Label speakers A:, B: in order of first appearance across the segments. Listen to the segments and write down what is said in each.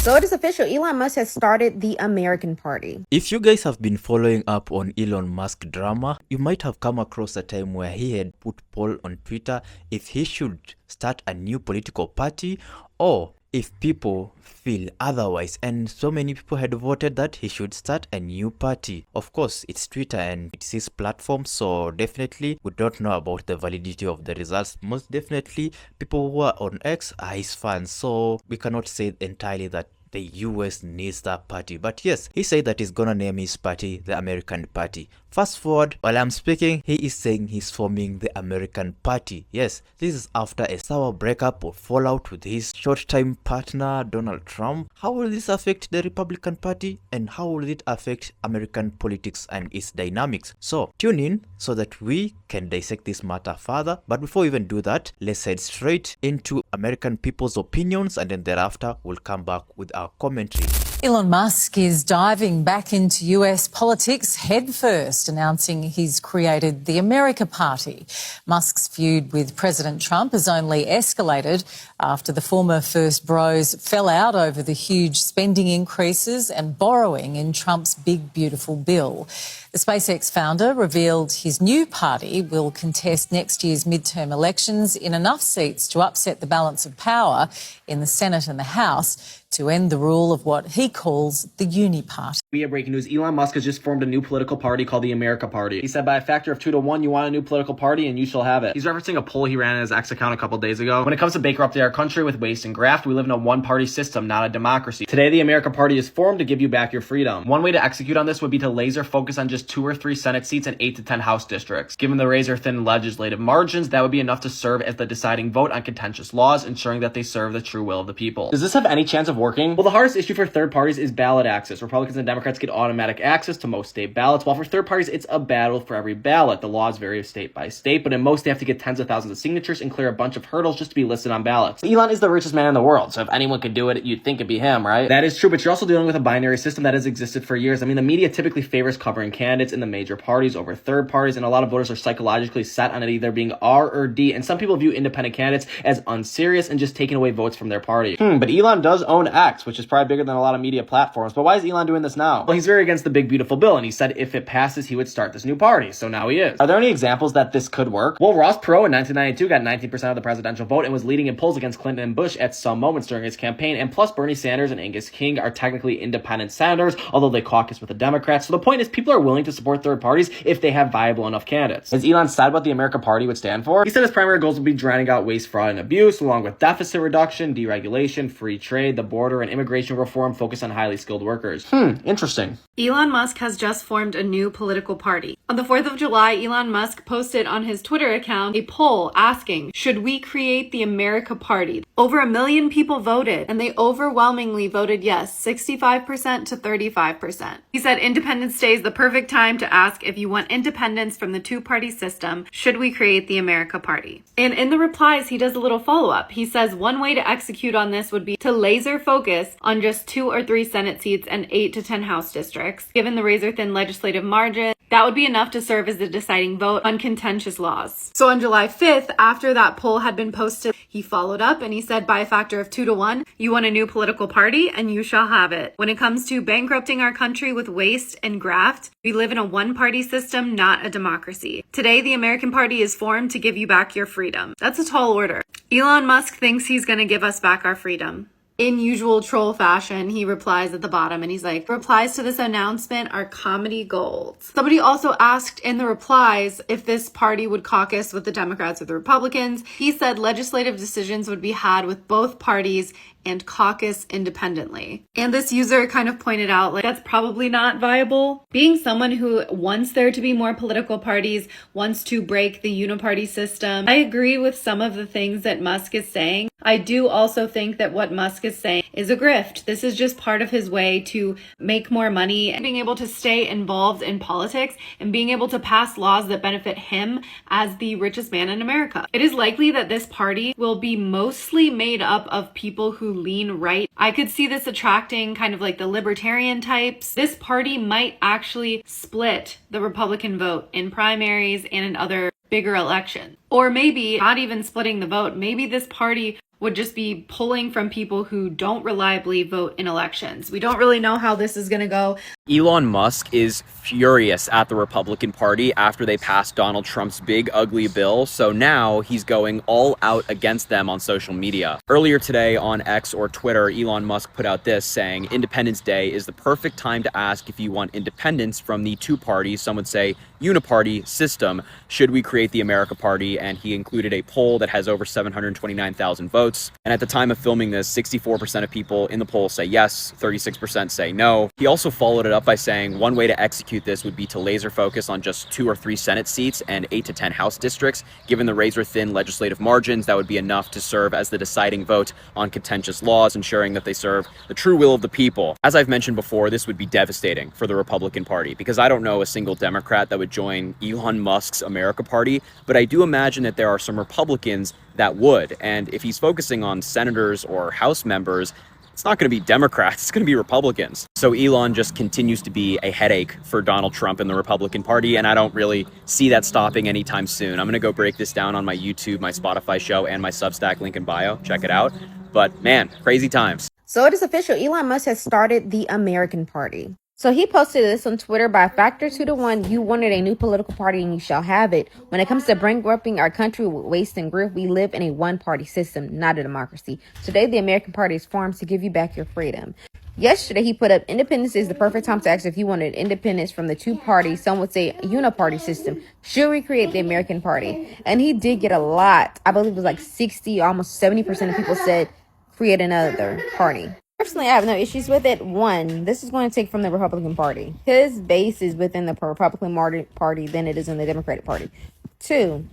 A: So it is official, Elon Musk has started the American Party.
B: If you guys have been following up on Elon Musk drama, you might have come across a time where he had put poll on Twitter if he should start a new political party or if people feel otherwise, and so many people had voted that he should start a new party. Of course, it's Twitter and it's his platform, so definitely we don't know about the validity of the results. Most definitely people who are on X are his fans, so we cannot say entirely that the US needs that party. But yes, he said that he's gonna name his party the American Party. Fast forward, while I'm speaking, he is saying he's forming the American Party. Yes, this is after a sour breakup or fallout with his short-time partner Donald Trump. How will this affect the Republican Party, and how will it affect American politics and its dynamics? So tune in so that we can dissect this matter further. But before we even do that, let's head straight into American people's opinions, and then thereafter we'll come back with our commentary.
C: Elon Musk is diving back into US politics headfirst, announcing he's created the America Party. Musk's feud with President Trump has only escalated after the former First Bros fell out over the huge spending increases and borrowing in Trump's big, beautiful bill. The SpaceX founder revealed his new party will contest next year's midterm elections in enough seats to upset the balance of power in the Senate and the House to end the rule of what he calls the uni party.
D: We have breaking news. Elon Musk has just formed a new political party called the America Party. He said by a factor of 2 to 1, you want a new political party and you shall have it. He's referencing a poll he ran in his X account a couple days ago. When it comes to bankrupting our country with waste and graft, we live in a one-party system, not a democracy. Today, the America Party is formed to give you back your freedom. One way to execute on this would be to laser focus on just 2 or 3 Senate seats and 8 to 10 House districts. Given the razor-thin legislative margins, that would be enough to serve as the deciding vote on contentious laws, ensuring that they serve the true will of the people. Does this have any chance of working? Well, the hardest issue for third parties is ballot access. Republicans and Democrats get automatic access to most state ballots, while for third parties, it's a battle for every ballot. The laws vary state by state, but in most, they have to get tens of thousands of signatures and clear a bunch of hurdles just to be listed on ballots. Elon is the richest man in the world, so if anyone could do it, you'd think it'd be him, right? That is true, but you're also dealing with a binary system that has existed for years. I mean, the media typically favors covering candidates in the major parties over third parties, and a lot of voters are psychologically set on it either being R or D, and some people view independent candidates as unserious and just taking away votes from their party. But Elon does own X, which is probably bigger than a lot of media platforms. But why is Elon doing this now? Well, he's very against the big beautiful bill, and he said if it passes, he would start this new party. So now he is. Are there any examples that this could work? Well, Ross Perot in 1992 got 19% of the presidential vote and was leading in polls against Clinton and Bush at some moments during his campaign. And plus, Bernie Sanders and Angus King are technically independent senators, although they caucus with the Democrats. So the point is, people are willing to support third parties if they have viable enough candidates. Has Elon said what the America Party would stand for? He said his primary goals would be drowning out waste, fraud, and abuse, along with deficit reduction, deregulation, free trade, the border, and immigration reform focused on highly skilled workers. Interesting.
E: Elon Musk has just formed a new political party. On the 4th of July, Elon Musk posted on his Twitter account a poll asking, should we create the America Party? Over 1 million people voted, and they overwhelmingly voted yes, 65% to 35%. He said Independence Day is the perfect time to ask if you want independence from the two-party system, should we create the America Party? And in the replies, he does a little follow-up. He says one way to execute on this would be to laser focus on just 2 or 3 Senate seats and 8 to 10 House districts. Given the razor-thin legislative margin, that would be enough to serve as the deciding vote on contentious laws. So on July 5th, after that poll had been posted, he followed up and he said by a factor of 2 to 1, you want a new political party and you shall have it. When it comes to bankrupting our country with waste and graft, we live in a one-party system, not a democracy. Today, the American Party is formed to give you back your freedom. That's a tall order. Elon Musk thinks he's going to give us back our freedom. In usual troll fashion, he replies at the bottom and he's like, replies to this announcement are comedy gold. Somebody also asked in the replies if this party would caucus with the Democrats or the Republicans. He said legislative decisions would be had with both parties and caucus independently. And this user kind of pointed out, like, that's probably not viable. Being someone who wants there to be more political parties, wants to break the uniparty system, I agree with some of the things that Musk is saying. I do also think that what Musk is saying is a grift. This is just part of his way to make more money and being able to stay involved in politics and being able to pass laws that benefit him as the richest man in America. It is likely that this party will be mostly made up of people who lean right. I could see this attracting kind of like the libertarian types. This party might actually split the Republican vote in primaries and in other bigger elections. Or maybe not even splitting the vote. Maybe this party would just be pulling from people who don't reliably vote in elections. We don't really know how this is going to go.
F: Elon Musk is furious at the Republican Party after they passed Donald Trump's big ugly bill, so now he's going all out against them on social media. Earlier today on X or Twitter, Elon Musk put out this saying, Independence Day is the perfect time to ask if you want independence from the two-party, some would say uniparty system. Should we create the America Party? And he included a poll that has over 729,000 votes. And at the time of filming this, 64% of people in the poll say yes, 36% say no. He also followed it up by saying one way to execute this would be to laser focus on just 2 or 3 Senate seats and 8 to 10 House districts. Given the razor-thin legislative margins, that would be enough to serve as the deciding vote on contentious laws, ensuring that they serve the true will of the people. As I've mentioned before, this would be devastating for the Republican Party, because I don't know a single Democrat that would join Elon Musk's America Party, but I do imagine that there are some Republicans that would. And if he's focusing on senators or House members, it's not going to be Democrats, it's going to be Republicans. So Elon just continues to be a headache for Donald Trump and the Republican Party, and I don't really see that stopping anytime soon. I'm going to go break this down on my YouTube, my Spotify show, and my Substack, link in bio. Check it out. But man, crazy times.
A: So it is official. Elon Musk has started the American Party. So he posted this on Twitter: by a factor 2 to 1, you wanted a new political party and you shall have it. When it comes to bankrupting our country with waste and grift, we live in a one-party system, not a democracy. Today, the American Party is formed to give you back your freedom. Yesterday, he put up, independence is the perfect time to ask if you wanted independence from the two-party, some would say uniparty system. Should we create the American Party? And he did get a lot. I believe it was like 60, almost 70% of people said create another party. Personally, I have no issues with it. 1, this is going to take from the Republican Party. His base is within the Republican Party than it is in the Democratic Party. 2,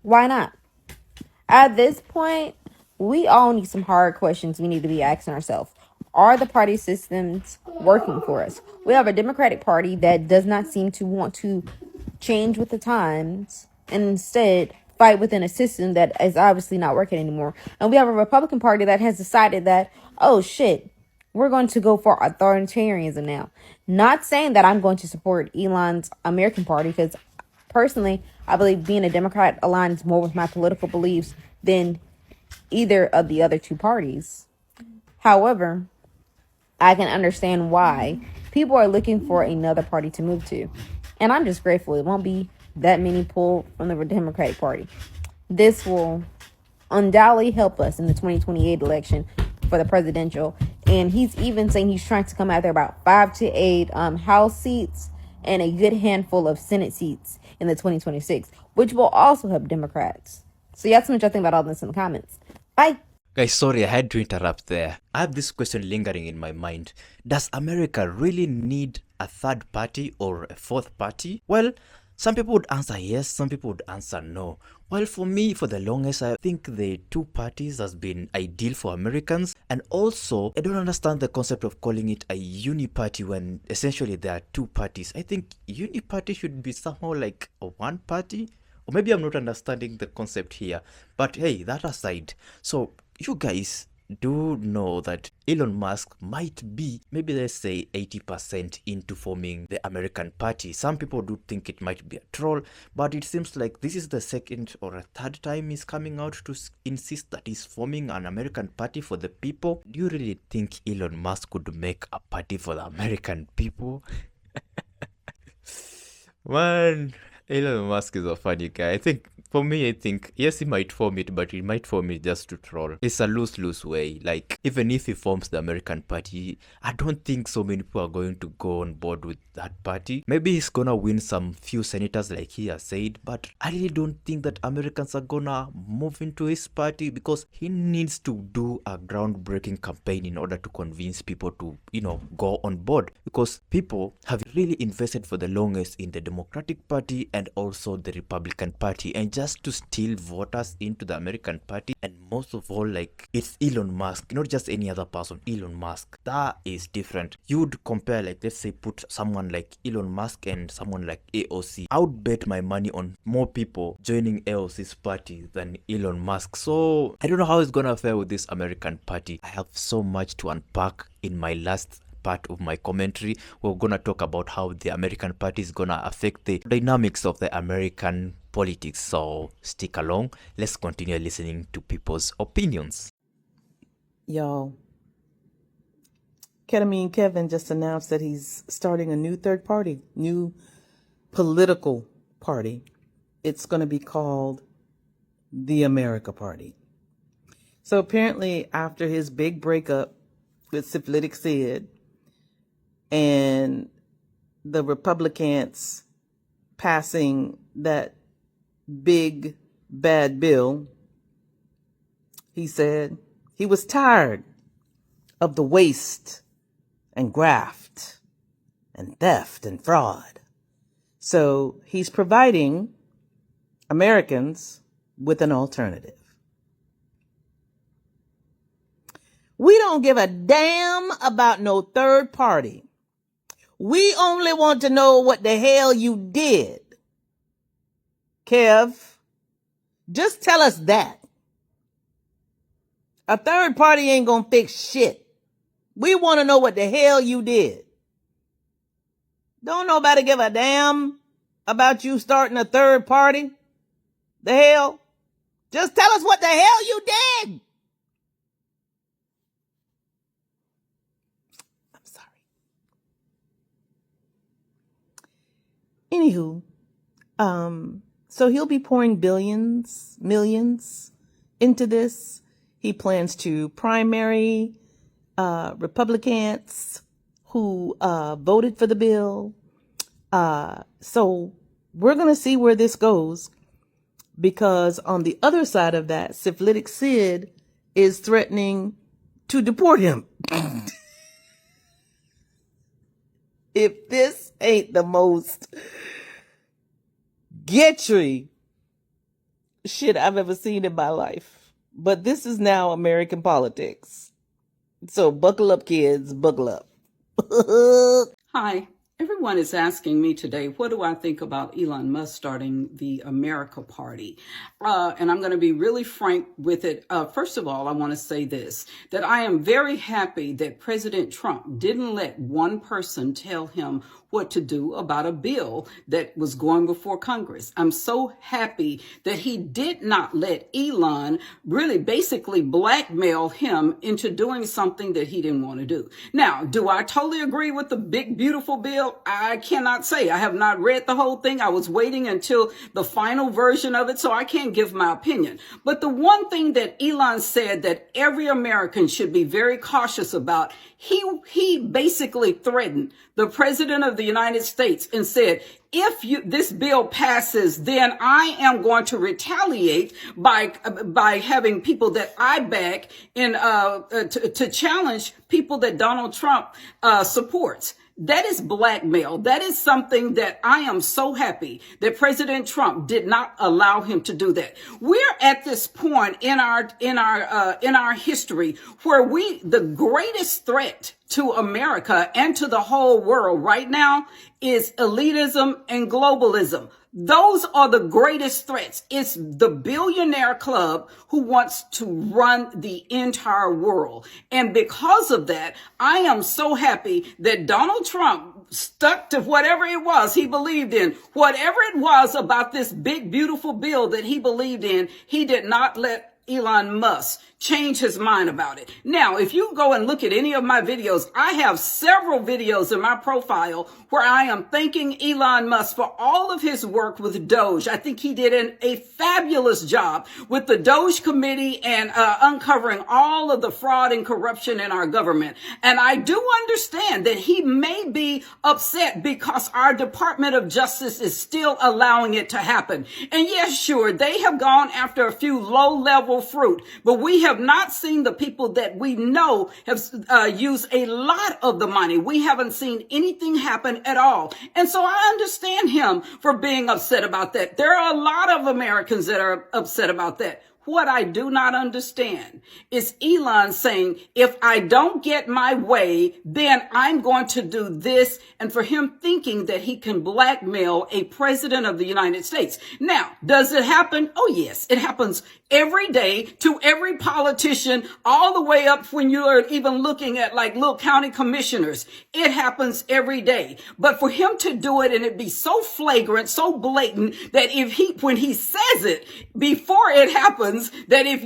A: why not? At this point, we all need some hard questions we need to be asking ourselves. Are the party systems working for us? We have a Democratic Party that does not seem to want to change with the times, and instead fight within a system that is obviously not working anymore. And we have a Republican Party that has decided that, oh shit, we're going to go for authoritarianism now. Not saying that I'm going to support Elon's American Party, because personally, I believe being a Democrat aligns more with my political beliefs than either of the other two parties. However, I can understand why people are looking for another party to move to. And I'm just grateful it won't be that many pulled from the Democratic Party. This will undoubtedly help us in the 2028 election for the presidential. And he's even saying he's trying to come out there about 5 to 8 House seats and a good handful of Senate seats in the 2026, which will also help Democrats. So yeah, that's what y'all think about all this in the comments. Bye.
B: Guys, sorry, I had to interrupt there. I have this question lingering in my mind. Does America really need a third party or a fourth party? Well, some people would answer yes, some people would answer no. Well, for me, for the longest, I think the two parties has been ideal for Americans. And also, I don't understand the concept of calling it a uniparty when essentially there are two parties. I think uniparty should be somehow like a one party. Or maybe I'm not understanding the concept here. But hey, that aside. So, you guys do know that Elon Musk might be, maybe let's say 80% into forming the American Party. Some people do think it might be a troll, but it seems like this is the second or a third time he's coming out to insist that he's forming an American Party for the people. Do you really think Elon Musk could make a party for the American people? Man, Elon Musk is a funny guy. I think yes, he might form it, but he might form it just to troll. It's a lose-lose way. Like, even if he forms the American Party, I don't think so many people are going to go on board with that party. Maybe he's gonna win some few senators like he has said, but I really don't think that Americans are gonna move into his party, because he needs to do a groundbreaking campaign in order to convince people to, go on board. Because people have really invested for the longest in the Democratic Party and also the Republican Party, and just to steal voters into the American Party. And most of all, like, it's Elon Musk, not just any other person. Elon Musk, that is different. You would compare, like, let's say put someone like Elon Musk and someone like AOC. I would bet my money on more people joining AOC's party than Elon Musk. So I don't know how it's gonna fare with this American Party. I have so much to unpack in my last part of my commentary. We're gonna talk about how the American Party is gonna affect the dynamics of the American politics. So stick along. Let's continue listening to people's opinions.
G: Y'all, Ketamine Kevin just announced that he's starting a new third party, new political party. It's going to be called the America Party. So apparently after his big breakup with Syphilitic Sid and the Republicans passing that big bad bill, he said he was tired of the waste and graft and theft and fraud. So he's providing Americans with an alternative. We don't give a damn about no third party. We only want to know what the hell you did. Kev, just tell us that. A third party ain't gonna fix shit. We want to know what the hell you did. Don't nobody give a damn about you starting a third party. The hell? Just tell us what the hell you did. I'm sorry. Anywho, so he'll be pouring billions, millions into this. He plans to primary Republicans who voted for the bill. So we're going to see where this goes, because on the other side of that, Syphilitic Sid is threatening to deport him. If this ain't the most getry shit I've ever seen in my life. But this is now American politics. So buckle up, kids, buckle up.
H: Hi. Everyone is asking me today, what do I think about Elon Musk starting the America Party? And I'm going to be really frank with it. First of all, I want to say this, that I am very happy that President Trump didn't let one person tell him what to do about a bill that was going before Congress. I'm so happy that he did not let Elon really basically blackmail him into doing something that he didn't want to do. Now, do I totally agree with the big, beautiful bill? I cannot say. I have not read the whole thing. I was waiting until the final version of it, so I can't give my opinion. But the one thing that Elon said that every American should be very cautious about, he basically threatened the president of the United States and said, if this bill passes, then I am going to retaliate by having people that I back in to challenge people that Donald Trump supports. That is blackmail. That is something that I am so happy that President Trump did not allow him to do that. We're at this point in our history where the greatest threat to America and to the whole world right now is elitism and globalism. Those are the greatest threats. It's the billionaire club who wants to run the entire world. And because of that, I am so happy that Donald Trump stuck to whatever it was he believed in. Whatever it was about this big, beautiful bill that he believed in, he did not let Elon Musk change his mind about it. Now, if you go and look at any of my videos, I have several videos in my profile where I am thanking Elon Musk for all of his work with Doge. I think he did a fabulous job with the Doge committee and uncovering all of the fraud and corruption in our government. And I do understand that he may be upset because our Department of Justice is still allowing it to happen. And yes, sure, they have gone after a few low-level fruit, but we have not seen the people that we know have used a lot of the money. We haven't seen anything happen at all. And so I understand him for being upset about that. There are a lot of Americans that are upset about that. What I do not understand is Elon saying, if I don't get my way, then I'm going to do this. And for him thinking that he can blackmail a president of the United States. Now, does it happen? Oh, yes, it happens every day to every politician, all the way up when you're even looking at like little county commissioners. It happens every day. But for him to do it and it be so flagrant, so blatant that when he says it before it happens, that if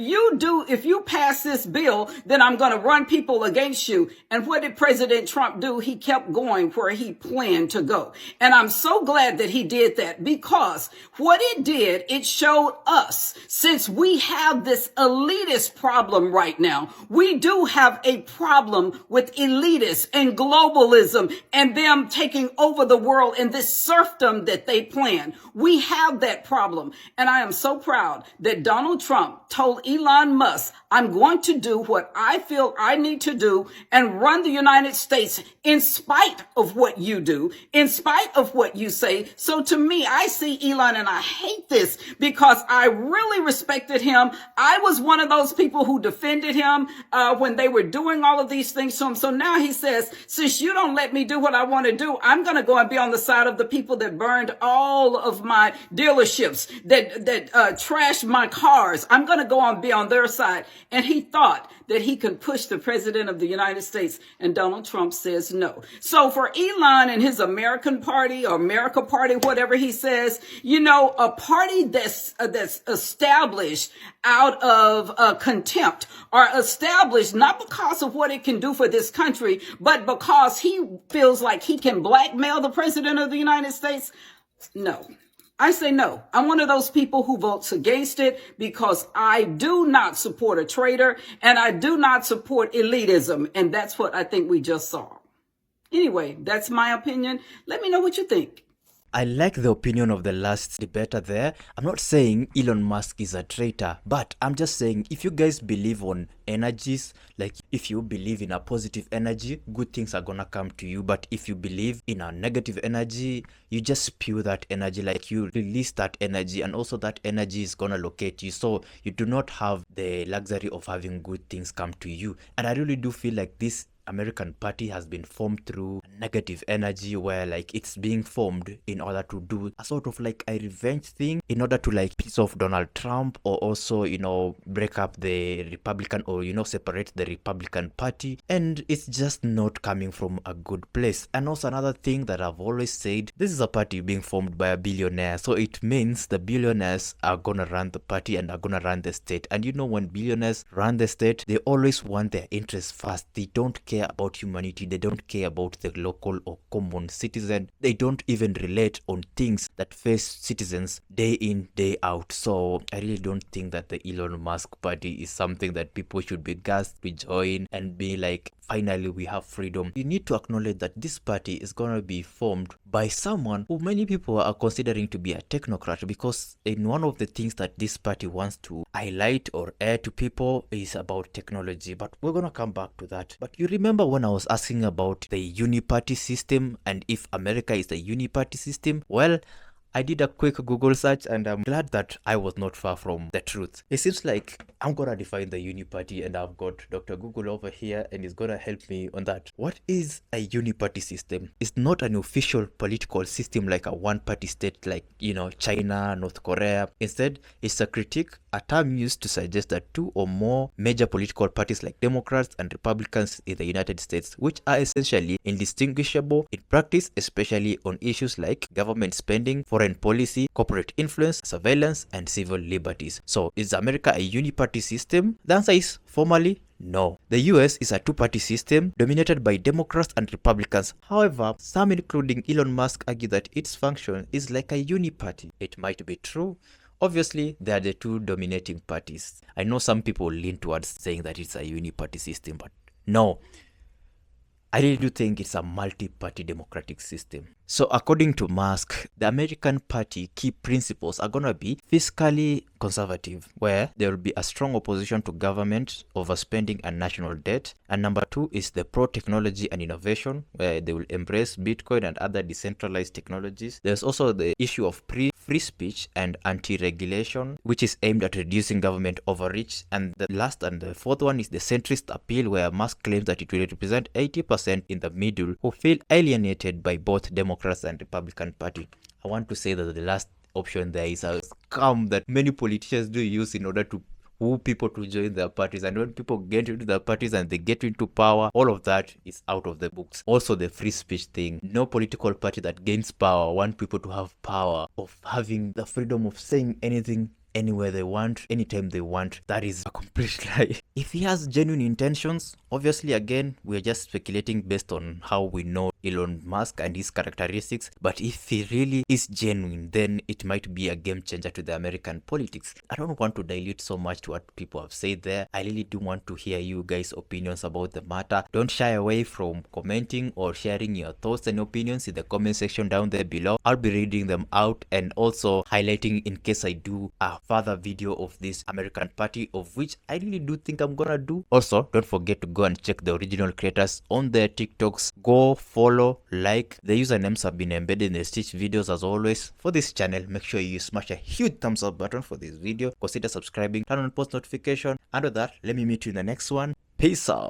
H: you pass this bill, then I'm going to run people against you. And what did President Trump do? He kept going where he planned to go. And I'm so glad that he did that, because what it did, it showed us, since we have this elitist problem right now, we do have a problem with elitists and globalism and them taking over the world and this serfdom that they plan. We have that problem. And I am so proud that Donald Trump told Elon Musk, I'm going to do what I feel I need to do and run the United States in spite of what you do, in spite of what you say. So to me, I see Elon, and I hate this because I really respected him. I was one of those people who defended him when they were doing all of these things to him. So now he says, since you don't let me do what I want to do, I'm going to go and be on the side of the people that burned all of my dealerships, that trashed my cars. I'm going to go and be on their side. And he thought that he could push the president of the United States, and Donald Trump says no. So for Elon and his American Party or America Party, whatever he says, a party that's established out of contempt, or established not because of what it can do for this country, but because he feels like he can blackmail the president of the United States, no. I say no. I'm one of those people who votes against it because I do not support a traitor and I do not support elitism. And that's what I think we just saw. Anyway, that's my opinion. Let me know what you think.
B: I like the opinion of the last debater there. I'm not saying Elon Musk is a traitor, but I'm just saying if you guys believe on energies, like if you believe in a positive energy, good things are gonna come to you. But if you believe in a negative energy, you just spew that energy, like you release that energy, and also that energy is gonna locate you. So you do not have the luxury of having good things come to you. And I really do feel like this American party has been formed through negative energy, where like it's being formed in order to do a sort of like a revenge thing, in order to like piss off Donald Trump, or also break up the Republican, or separate the Republican Party. And it's just not coming from a good place. And also another thing that I've always said, this is a party being formed by a billionaire, so it means the billionaires are gonna run the party and are gonna run the state. And when billionaires run the state, they always want their interests first. They don't care about humanity. They don't care about the local or common citizen. They don't even relate on things that face citizens day in, day out. So I really don't think that the Elon Musk party is something that people should be gassed to join and be like, finally we have freedom. You need to acknowledge that this party is going to be formed by someone who many people are considering to be a technocrat, because in one of the things that this party wants to highlight or air to people is about technology. But we're going to come back to that. But you remember when I was asking about the uniparty system and if America is the uniparty system? Well, I did a quick Google search and I'm glad that I was not far from the truth. It seems like I'm gonna define the uniparty, and I've got Dr. Google over here and he's gonna help me on that. What is a uniparty system? It's not an official political system like a one-party state like, China, North Korea. Instead, it's a critique, a term used to suggest that two or more major political parties like Democrats and Republicans in the United States, which are essentially indistinguishable in practice, especially on issues like government spending, foreign policy, corporate influence, surveillance, and civil liberties. So, is America a uniparty system? The answer is formally no. The US is a two-party system dominated by Democrats and Republicans. However, some including Elon Musk argue that its function is like a uniparty. It might be true. Obviously, they are the two dominating parties. I know some people lean towards saying that it's a uniparty system, but no. I really do think it's a multi-party democratic system. So according to Musk, the American Party key principles are going to be fiscally conservative, where there will be a strong opposition to government overspending and national debt. And number two is the pro-technology and innovation, where they will embrace Bitcoin and other decentralized technologies. There's also the issue of free speech and anti-regulation, which is aimed at reducing government overreach. And the last and the fourth one is the centrist appeal, where Musk claims that it will represent 80% in the middle who feel alienated by both Democrats and Republican Party. I want to say that the last option there is a scam that many politicians do use in order to who people to join their parties, and when people get into the parties and they get into power, all of that is out of the books. Also, the free speech thing. No political party that gains power want people to have power of having the freedom of saying anything anywhere they want, anytime they want. That is a complete lie. If he has genuine intentions, obviously, again, we're just speculating based on how we know Elon Musk and his characteristics. But if he really is genuine, then it might be a game changer to the American politics. I don't want to dilute so much to what people have said there. I really do want to hear you guys' opinions about the matter. Don't shy away from commenting or sharing your thoughts and opinions in the comment section down there below. I'll be reading them out and also highlighting in case I do a further video of this American party, of which I really do think I'm gonna do. Also, don't forget to go and check the original creators on their TikToks. Go follow, like. The usernames have been embedded in the Stitch videos as always. For this channel, make sure you smash a huge thumbs up button for this video. Consider subscribing, turn on post notification, and with that, let me meet you in the next one. Peace out.